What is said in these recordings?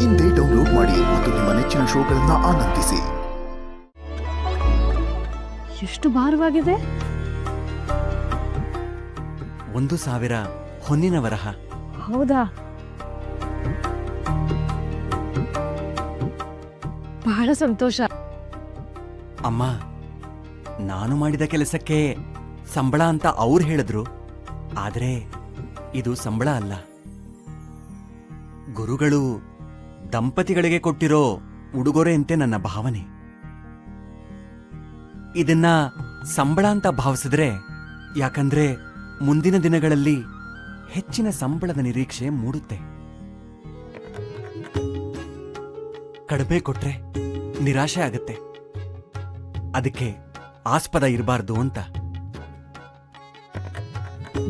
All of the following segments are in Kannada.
ಇಂದೇ ಡೌನ್ಲೋಡ್ ಮಾಡಿ ಮತ್ತು ನಿಮ್ಮ ನೆಚ್ಚಿನ ಶೋಗಳನ್ನ ಆನಂದಿಸಿ. ಎಷ್ಟು ಭಾರವಾಗಿದೆ? 1,000 ಹೊನ್ನಿನ ವರಹ. ಹೌದಾ? ಬಹಳ ಸಂತೋಷ. ಅಮ್ಮ, ನಾನು ಮಾಡಿದ ಕೆಲಸಕ್ಕೆ ಸಂಬಳ ಅಂತ ಅವ್ರು ಹೇಳಿದ್ರು. ಆದ್ರೆ ಇದು ಸಂಬಳ ಅಲ್ಲ. ಗುರುಗಳು ದಂಪತಿಗಳಿಗೆ ಕೊಟ್ಟಿರೋ ಉಡುಗೊರೆ ಅಂತೆ ನನ್ನ ಭಾವನೆ. ಇದನ್ನ ಸಂಬಳ ಅಂತ ಭಾವಿಸಿದ್ರೆ, ಯಾಕಂದ್ರೆ ಮುಂದಿನ ದಿನಗಳಲ್ಲಿ ಹೆಚ್ಚಿನ ಸಂಬಳದ ನಿರೀಕ್ಷೆ ಮೂಡುತ್ತೆ. ಕಡಿಮೆ ಕೊಟ್ರೆ ನಿರಾಶೆ ಆಗತ್ತೆ. ಅದಕ್ಕೆ ಆಸ್ಪದ ಇರಬಾರ್ದು ಅಂತ.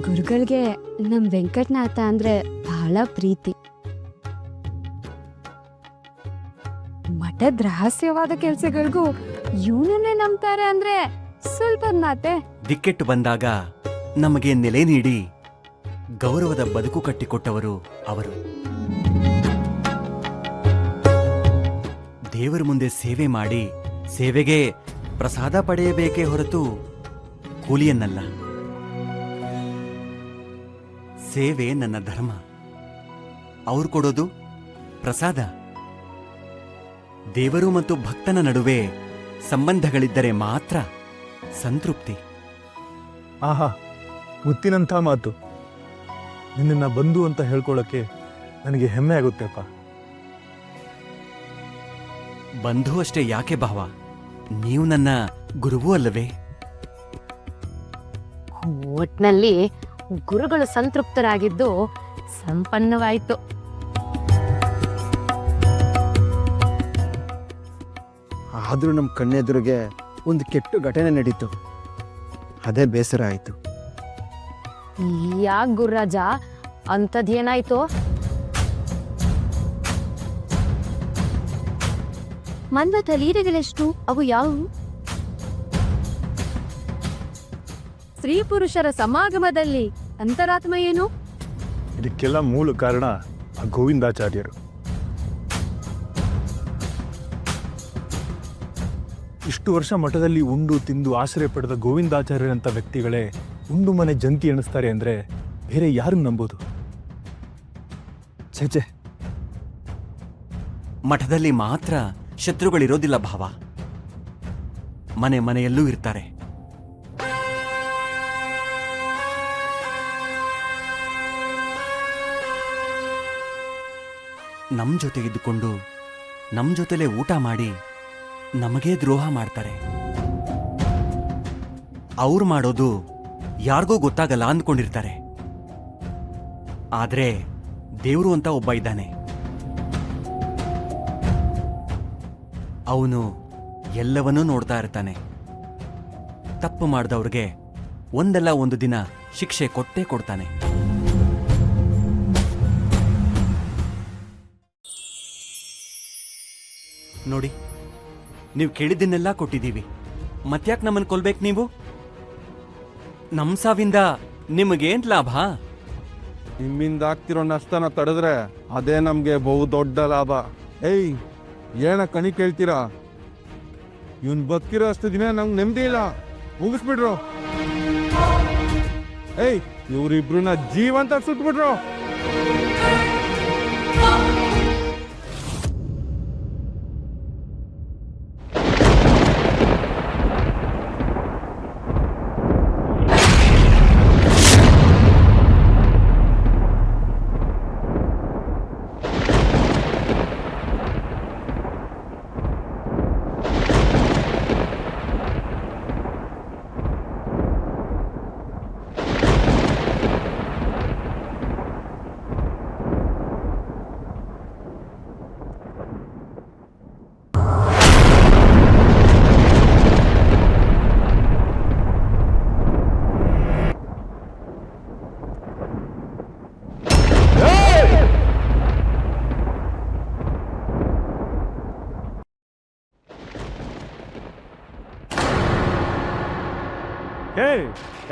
ಗುರುಗಳಿಗೆ ನಮ್ ವೆಂಕಟನಾಥ ಅಂದ್ರೆ ಬಹಳ ಪ್ರೀತಿ. ಮಠದ ರಹಸ್ಯವಾದ ಕೆಲ್ಸಗಳಿಗೂ ಇವನನ್ನೇ ನಂಬ್ತಾರೆ ಅಂದ್ರೆ ಸ್ವಲ್ಪ ಮಾತೆ. ದಿಕ್ಕೆಟ್ಟು ಬಂದಾಗ ನಮಗೆ ನೆಲೆ ನೀಡಿ ಗೌರವದ ಬದುಕು ಕಟ್ಟಿಕೊಟ್ಟವರು ಅವರು. ದೇವರ ಮುಂದೆ ಸೇವೆ ಮಾಡಿ ಸೇವೆಗೆ ಪ್ರಸಾದ ಪಡೆಯಬೇಕೇ ಹೊರತು ಕೂಲಿಯನ್ನಲ್ಲ. ಸೇವೆ ನನ್ನ ಧರ್ಮ. ಅವ್ರು ಕೊಡೋದು ಪ್ರಸಾದ. ದೇವರು ಮತ್ತು ಭಕ್ತನ ನಡುವೆ ಸಂಬಂಧಗಳಿದ್ದರೆ ಮಾತ್ರ ಸಂತೃಪ್ತಿ. ಆಹಾ, ಮುತ್ತಿನಂಥ ಮಾತು. ನಿನ್ನ ಬಂಧು ಅಂತ ಹೇಳ್ಕೊಳ್ಳೋಕೆ ನನಗೆ ಹೆಮ್ಮೆ ಆಗುತ್ತೆಪ್ಪ. ಬಂಧು ಅಷ್ಟೇ ಯಾಕೆ ಭಾವ, ನೀವು ನನ್ನ ಗುರುವೂ ಅಲ್ಲವೇ? ಒಟ್ನಲ್ಲಿ ಗುರುಗಳು ಸಂತೃಪ್ತರಾಗಿದ್ದು ಸಂಪನ್ನವಾಯಿತು. ಆದರೂ ನಮ್ಮ ಕಣ್ಣೆದುರಿಗೆ ಒಂದು ಕೆಟ್ಟ ಘಟನೆ ನಡೀತು. ಅದೇ ಬೇಸರ ಆಯಿತು. ಯಾಕೆ ಗುರುರಾಜ, ಅಂಥದ್ದೇನಾಯ್ತು? ಮನ್ಮಥ ಲೀಲೆಗಳೆಷ್ಟು? ಅವು ಯಾವುವು? ಸ್ತ್ರೀ ಪುರುಷರ ಸಮಾಗಮದಲ್ಲಿ ಅಂತರಾತ್ಮ ಏನು? ಇದಕ್ಕೆಲ್ಲ ಮೂಲ ಕಾರಣ ಆ ಗೋವಿಂದಾಚಾರ್ಯರು. ಇಷ್ಟು ವರ್ಷ ಮಠದಲ್ಲಿ ಉಂಡು ತಿಂದು ಆಶ್ರಯ ಪಡೆದ ಗೋವಿಂದಾಚಾರ್ಯರಂಥ ವ್ಯಕ್ತಿಗಳೇ ಉಂಡು ಮನೆ ಜಂತಿ ಎಣಿಸ್ತಾರೆ ಅಂದ್ರೆ ಬೇರೆ ಯಾರು ನಂಬೋದು? ಛೆ, ಮಠದಲ್ಲಿ ಮಾತ್ರ ಶತ್ರುಗಳಿರೋದಿಲ್ಲ ಭಾವ. ಮನೆ ಮನೆಯಲ್ಲೂ ಇರ್ತಾರೆ. ನಮ್ ಜೊತೆ ಇದ್ದುಕೊಂಡು ನಮ್ ಜೊತೆಲೇ ಊಟ ಮಾಡಿ ನಮಗೇ ದ್ರೋಹ ಮಾಡ್ತಾರೆ. ಅವ್ರು ಮಾಡೋದು ಯಾರಿಗೂ ಗೊತ್ತಾಗಲ್ಲ ಅಂದ್ಕೊಂಡಿರ್ತಾರೆ. ಆದ್ರೆ ದೇವ್ರು ಅಂತ ಒಬ್ಬ ಇದ್ದಾನೆ. ಅವನು ಎಲ್ಲವನ್ನೂ ನೋಡ್ತಾ ಇರ್ತಾನೆ. ತಪ್ಪು ಮಾಡಿದವ್ರಿಗೆ ಒಂದಲ್ಲ ಒಂದು ದಿನ ಶಿಕ್ಷೆ ಕೊಟ್ಟೇ ಕೊಡ್ತಾನೆ. ನೋಡಿ, ನೀವು ಕೇಳಿದ್ದನ್ನೆಲ್ಲ ಕೊಟ್ಟಿದ್ದೀವಿ. ಮತ್ತ್ಯಾಕೆ ನಮ್ಮನ್ನು ಕೊಲ್ಬೇಕು ನೀವು? ನಮ್ ಸಾವಿಂದ ನಿಮಗೇನ್ ಲಾಭ? ನಿಮ್ಮಿಂದ ಆಗ್ತಿರೋ ನಷ್ಟನ ತಡೆದ್ರೆ ಅದೇ ನಮ್ಗೆ ಬಹು ದೊಡ್ಡ ಲಾಭ. ಏಯ್, ಏನ ಕಣಿ ಕೇಳ್ತೀರಾ? ಇವನ್ ಬದುಕಿರೋ ಅಷ್ಟು ದಿನ ನಂಗೆ ನೆಮ್ಮದಿ ಇಲ್ಲ. ಮುಗಿಸ್ಬಿಡ್ರು. ಏಯ್, ಇವ್ರಿಬ್ರನ್ನ ಜೀವಂತ ಸುಟ್ಬಿಟ್ರು.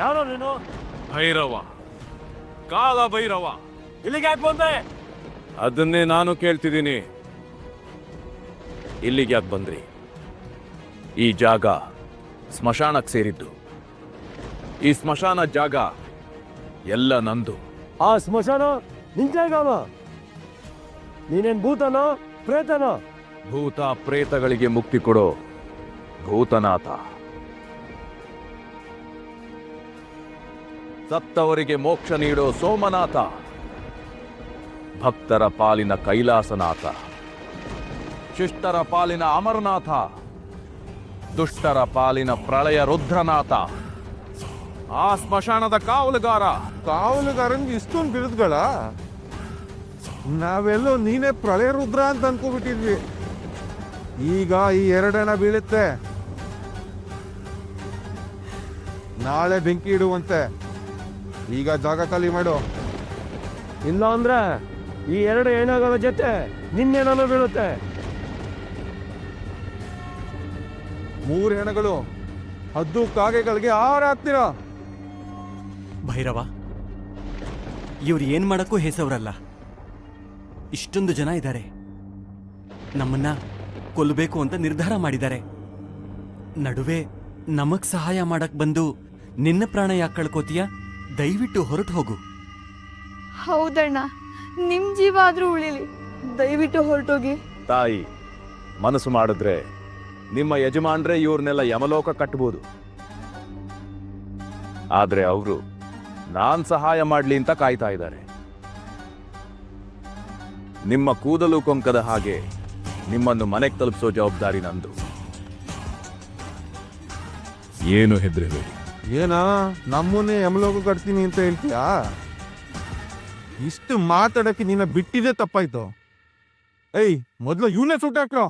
ಯಾರೋ ನೀನು? ಭೈರವ, ಕಾಲ ಭೈರವ. ಇಲ್ಲಿಗೆ ಯಾಕೆ ಬಂದೆ? ಅದನ್ನೇ ನಾನು ಕೇಳ್ತಿದ್ದೀನಿ. ಇಲ್ಲಿಗೆ ಯಾಕೆ ಬಂದ್ರಿ? ಈ ಜಾಗ ಸ್ಮಶಾನಕ್ಕೆ ಸೇರಿದ್ದು. ಈ ಸ್ಮಶಾನ ಜಾಗ ಎಲ್ಲ ನಂದು. ಆ ಸ್ಮಶಾನ ನಿನ್ ಜಾಗವ? ನೀನೇನ್ ಭೂತನೋ ಪ್ರೇತನೋ? ಭೂತ ಪ್ರೇತಗಳಿಗೆ ಮುಕ್ತಿ ಕೊಡೋ ಭೂತನಾಥ, ಸತ್ತವರಿಗೆ ಮೋಕ್ಷ ನೀಡೋ ಸೋಮನಾಥ, ಭಕ್ತರ ಪಾಲಿನ ಕೈಲಾಸನಾಥ, ಶಿಷ್ಟರ ಪಾಲಿನ ಅಮರನಾಥ, ದುಷ್ಟರ ಪಾಲಿನ ಪ್ರಳಯ ರುದ್ರನಾಥ, ಆ ಸ್ಮಶಾನದ ಕಾವಲುಗಾರ. ಕಾವಲುಗಾರನ್ಗೆ ಇಷ್ಟೊಂದು ಬಿರುದುಗಳ? ನಾವೆಲ್ಲೋ ನೀನೇ ಪ್ರಳಯ ರುದ್ರ ಅಂತ ಅನ್ಕೋಬಿಟ್ಟಿದ್ವಿ. ಈಗ ಈ 2 ಹೆಣ ಬೀಳುತ್ತೆ, ನಾಳೆ ಬೆಂಕಿ ಇಡುವಂತೆ. ಈಗ ಜಾಗ ಖಾಲಿ ಮಾಡು. ಇಲ್ಲ ಅಂದ್ರೆ ಈ 2 ಹೆಣಗಳ ಜೊತೆ ನಿನ್ನೇನೋ ಬೀಳುತ್ತೆ. 3 ಹೆಣಗಳು ಹದ್ದು ಕಾಗೆಗಳಿಗೆ ಆಹಾರ ಹಾಕ್ತೀರಾ? ಭೈರವ, ಇವ್ರು ಏನ್ ಮಾಡಕ್ಕೂ ಹೇಸವ್ರಲ್ಲ. ಇಷ್ಟೊಂದು ಜನ ಇದ್ದಾರೆ, ನಮ್ಮನ್ನ ಕೊಲ್ಲಬೇಕು ಅಂತ ನಿರ್ಧಾರ ಮಾಡಿದ್ದಾರೆ. ನಡುವೆ ನಮಗ್ ಸಹಾಯ ಮಾಡಕ್ ಬಂದು ನಿನ್ನ ಪ್ರಾಣ ಯಾಕೆ ಕಳ್ಕೋತೀಯ? ದಯವಿಟ್ಟು ಹೊರಟು ಹೋಗು. ಹೌದಣ್ಣ, ನಿಮ್ ಜೀವ ಆದ್ರೂ ಉಳಿಲಿ, ದಯವಿಟ್ಟು ಹೊರಟೋಗಿ. ತಾಯಿ ಮನಸ್ಸು ಮಾಡಿದ್ರೆ ನಿಮ್ಮ ಯಜಮಾನ್ರೆ ಇವ್ರನ್ನೆಲ್ಲ ಯಮಲೋಕ ಕಟ್ಟಬಹುದು. ಆದ್ರೆ ಅವರು ನಾನ್ ಸಹಾಯ ಮಾಡ್ಲಿ ಅಂತ ಕಾಯ್ತಾ ಇದ್ದಾರೆ. ನಿಮ್ಮ ಕೂದಲು ಕೊಂಕದ ಹಾಗೆ ನಿಮ್ಮನ್ನು ಮನೆಗೆ ತಲುಪಿಸೋ ಜವಾಬ್ದಾರಿ ನಂದು. ಏನು ಹೆದರಬೇಡಿ. ಏನ ನಮ್ಮನ್ನೇ ಯಮಲೋಕ ಕಟ್ತೀನಿ ಅಂತ ಹೇಳ್ತೀಯಾ? ಇಷ್ಟು ಮಾತಾಡಕ್ಕೆ ನಿನ್ನ ಬಿಟ್ಟಿದೆ ತಪ್ಪಾಯ್ತು. ಏಯ್, ಮೊದ್ಲು ಇವನೇ ಸುಟ್ಟಾಕ್ರೋ.